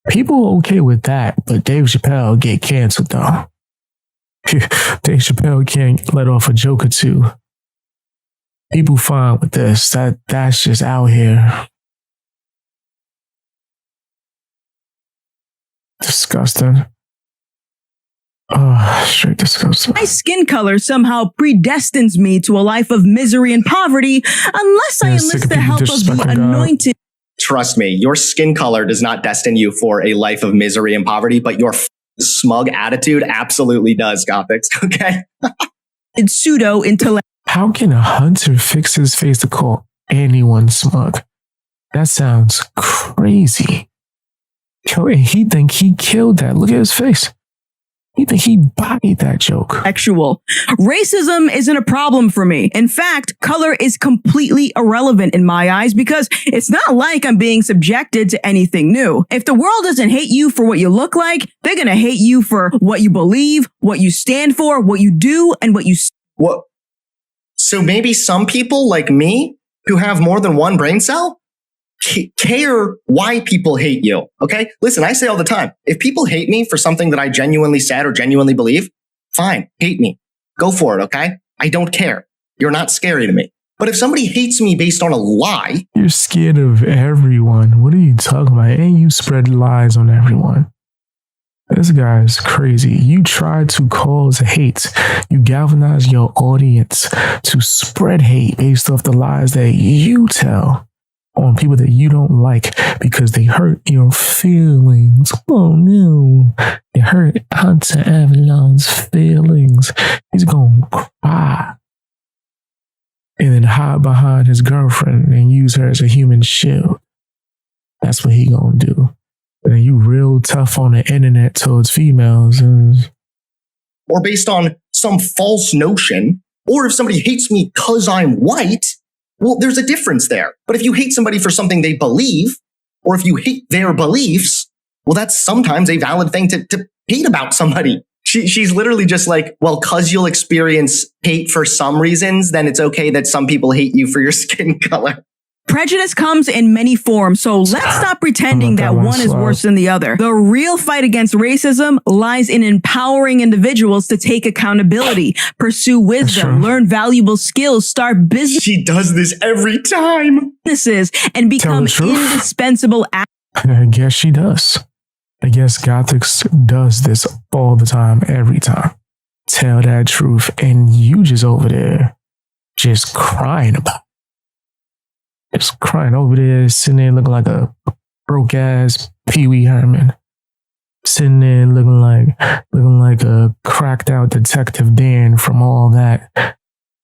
People are okay with that, but Dave Chappelle get canceled though. Dave Chappelle can't let off a joke or two. People fine with this. That's just out here. Disgusting. Oh, straight disgusting. My skin color somehow predestines me to a life of misery and poverty unless I enlist the help of the anointed. Trust me, your skin color does not destine you for a life of misery and poverty, but your smug attitude absolutely does, Gothix, okay? Pseudo-intellect. How can a hunter fix his face to call anyone smug? That sounds crazy. Yo, and he think he killed that. Look at his face. He think he bodied that joke. Sexual. Racism isn't a problem for me. In fact, color is completely irrelevant in my eyes because it's not like I'm being subjected to anything new. If the world doesn't hate you for what you look like, they're going to hate you for what you believe, what you stand for, what you do, and what you... What? So maybe some people like me who have more than one brain cell care why people hate you, okay? Listen, I say all the time, if people hate me for something that I genuinely said or genuinely believe, fine, hate me. Go for it, okay? I don't care. You're not scary to me. But if somebody hates me based on a lie... You're scared of everyone. What are you talking about? And you spread lies on everyone. This guy's crazy. You try to cause hate. You galvanize your audience to spread hate based off the lies that you tell on people that you don't like because they hurt your feelings. Oh no. It hurt Hunter Avallone's feelings. He's gonna cry. And then hide behind his girlfriend and use her as a human shield. That's what he gonna do. And you real tough on the internet towards females. Or based on some false notion, or if somebody hates me because I'm white, well, there's a difference there. But if you hate somebody for something they believe, or if you hate their beliefs, well, that's sometimes a valid thing to hate about somebody. She's literally just like, well, because you'll experience hate for some reasons, then it's okay that some people hate you for your skin color. Prejudice comes in many forms, so let's stop pretending that one is worse than the other. The real fight against racism lies in empowering individuals to take accountability, pursue wisdom, learn valuable skills, start business. She does this every time. Businesses and become indispensable. I guess she does. I guess Gothix does this all the time, every time. Tell that truth, and you just over there, just crying about it. Just crying over there, sitting there looking like a broke ass Pee Wee Herman. Sitting there looking like a cracked out Detective Dan from all that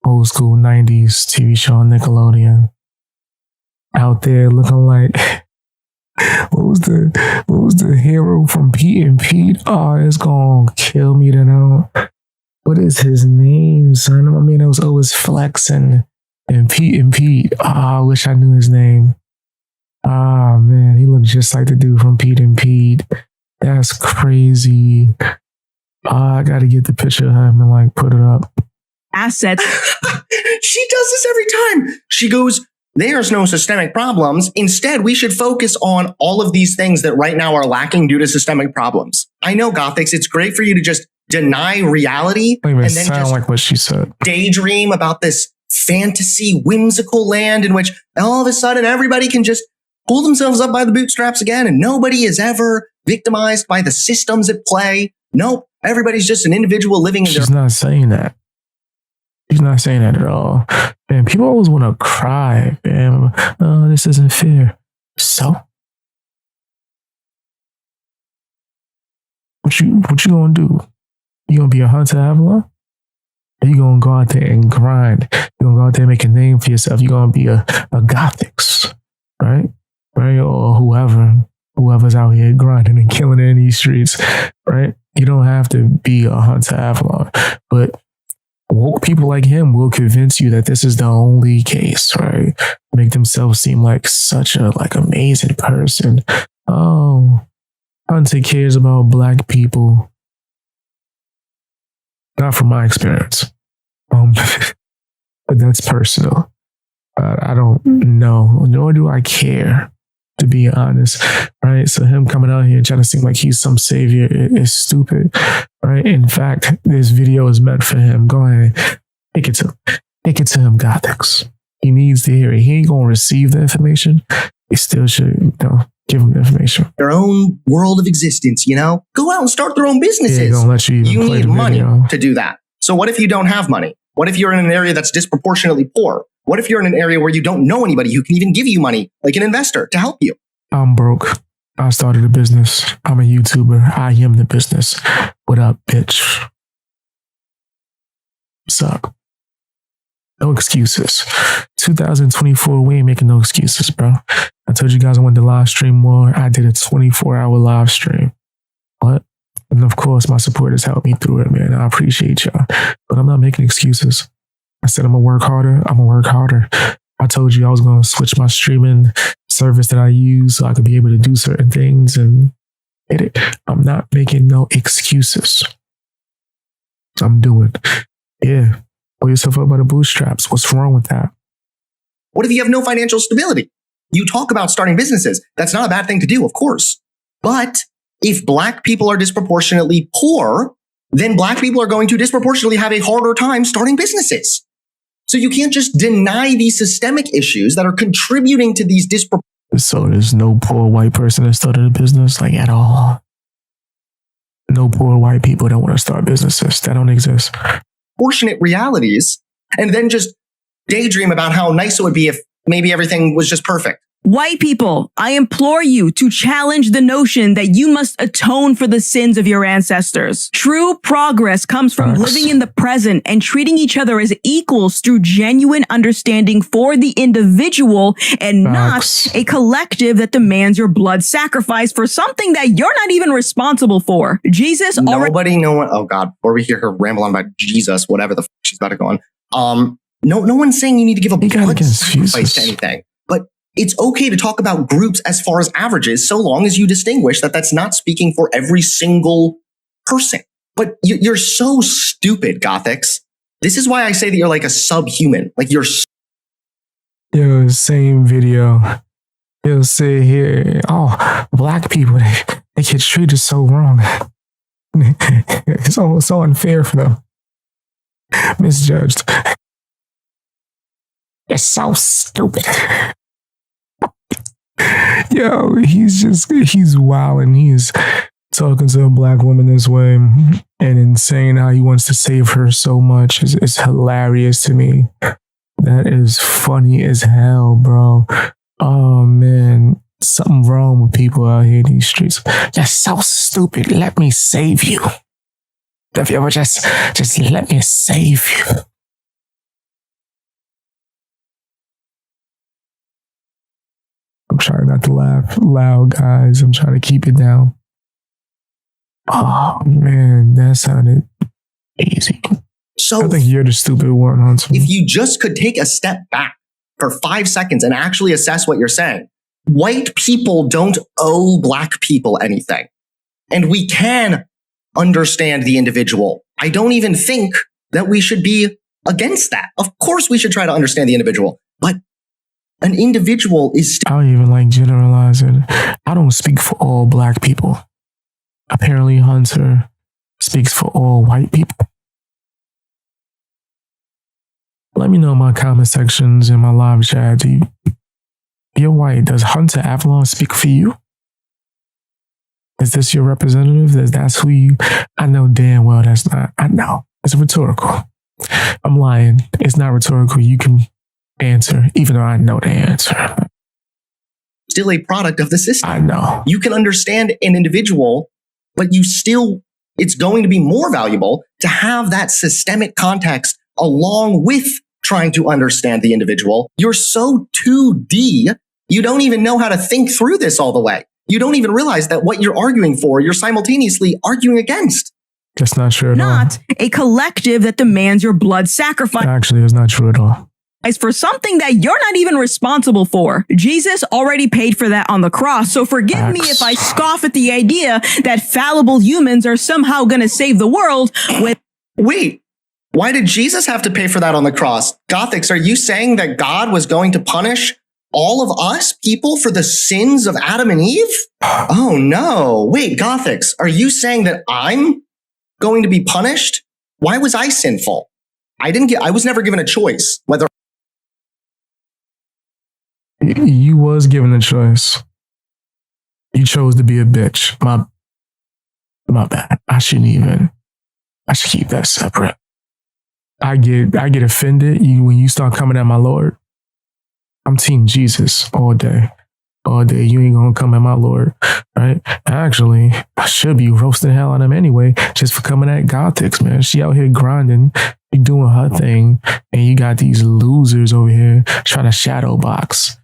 old school 90s TV show on Nickelodeon. Out there looking like what was the hero from Pete and Pete? Oh, it's gonna kill me to know. What is his name, son? I mean, it was always flexing. And Pete. Oh, I wish I knew his name. Ah, man, he looked just like the dude from Pete and Pete. That's crazy. I gotta get the picture of him and like put it up. Assets. She does this every time. She goes, there's no systemic problems. Instead, we should focus on all of these things that right now are lacking due to systemic problems. I know, Gothix, it's great for you to just deny reality and then sound just like what she said. Daydream about this fantasy, whimsical land in which all of a sudden everybody can just pull themselves up by the bootstraps again and nobody is ever victimized by the systems at play. Nope. Everybody's just an individual living in She's not saying that. She's not saying that at all. Man, people always want to cry, man. Oh, this isn't fair. So? What you gonna do? You gonna be a Hunter Avallone? You're going to go out there and grind. You're going to go out there and make a name for yourself. You're going to be a Gothix, right? Right? Or whoever's out here grinding and killing it in these streets, right? You don't have to be a Hunter Avallone. But woke people like him will convince you that this is the only case, right? Make themselves seem like such a amazing person. Oh, Hunter cares about black people. Not from my experience, but that's personal. I don't know, nor do I care to be honest, right? So him coming out here trying to seem like he's some savior is stupid, right? In fact, this video is meant for him. Go ahead, take it to him, Gothix. He needs to hear it. He ain't gonna receive the information. He still should, give him the information. Their own world of existence, Go out and start their own businesses. Yeah, gonna let you even play need the money video. to do that. So what if you don't have money? What if you're in an area that's disproportionately poor? What if you're in an area where you don't know anybody who can even give you money, like an investor, to help you? I'm broke. I started a business. I'm a YouTuber. I am the business. What up, bitch? What's up? No excuses. 2024, we ain't making no excuses, bro. I told you guys I wanted to live stream more. I did a 24-hour live stream. What? And of course, my supporters helped me through it, man. I appreciate y'all. But I'm not making excuses. I said I'm going to work harder. I'm going to work harder. I told you I was going to switch my streaming service that I use so I could be able to do certain things and hit it. I'm not making no excuses. I'm doing. Yeah. Pull yourself up by the bootstraps. What's wrong with that? What if you have no financial stability? You talk about starting businesses. That's not a bad thing to do, of course. But if Black people are disproportionately poor, then Black people are going to disproportionately have a harder time starting businesses. So you can't just deny these systemic issues that are contributing to these So there's no poor white person that started a business, like at all. No poor white people that want to start businesses. That don't exist. disproportionate realities and then just daydream about how nice it would be if maybe everything was just perfect. White people, I implore you to challenge the notion that you must atone for the sins of your ancestors. True progress comes from living in the present and treating each other as equals through genuine understanding for the individual and not a collective that demands your blood sacrifice for something that you're not even responsible for. Jesus already... Oh God, before we hear her ramble on about Jesus, whatever the she's about to go on. No one's saying you need to give a blood sacrifice to anything. But it's okay to talk about groups as far as averages, so long as you distinguish that that's not speaking for every single person. But you're so stupid, Gothix. This is why I say that you're like a subhuman. Like you're... Yo, same video. He'll say here, oh, Black people, they get treated so wrong. It's almost so unfair for them. Misjudged. It's so stupid. Yo, he's wild and he's talking to a Black woman this way and insane how he wants to save her so much. It's hilarious to me. That is funny as hell, bro. Oh man, something wrong with people out here in these streets. You're so stupid. Let me save you. If you ever just let me save you. I'm trying not to laugh loud, guys. I'm trying to keep it down. Oh, man, that sounded easy. So I think you're the stupid one, Hunter. If you just could take a step back for 5 seconds and actually assess what you're saying, white people don't owe Black people anything. And we can understand the individual. I don't even think that we should be against that. Of course, we should try to understand the individual, but an individual is... I don't even like generalizing. I don't speak for all Black people. Apparently, Hunter speaks for all white people. Let me know in my comment sections in my live chat. You're white. Does Hunter Avallone speak for you? Is this your representative? That's who you... I know damn well that's not. I know. It's rhetorical. I'm lying. It's not rhetorical. You can answer, even though I know the answer. Still a product of the system. I know. You can understand an individual, but it's going to be more valuable to have that systemic context along with trying to understand the individual. You're so 2D, you don't even know how to think through this all the way. You don't even realize that what you're arguing for, you're simultaneously arguing against. That's not true at all. Not a collective that demands your blood sacrifice. Actually, it's not true at all. For something that you're not even responsible for. Jesus already paid for that on the cross, so forgive me if I scoff at the idea that fallible humans are somehow going to save the world with... Wait, why did Jesus have to pay for that on the cross? Gothix, are you saying that God was going to punish all of us people for the sins of Adam and Eve? Oh no. Wait, Gothix, are you saying that I'm going to be punished? Why was I sinful? I was never given a choice whether You was given a choice. You chose to be a bitch. My bad. I should keep that separate. I get offended when you start coming at my Lord. I'm team Jesus all day. All day. You ain't gonna come at my Lord, right? Actually, I should be roasting hell on him anyway, just for coming at Gothix, man. She out here grinding, she doing her thing, and you got these losers over here trying to shadow box.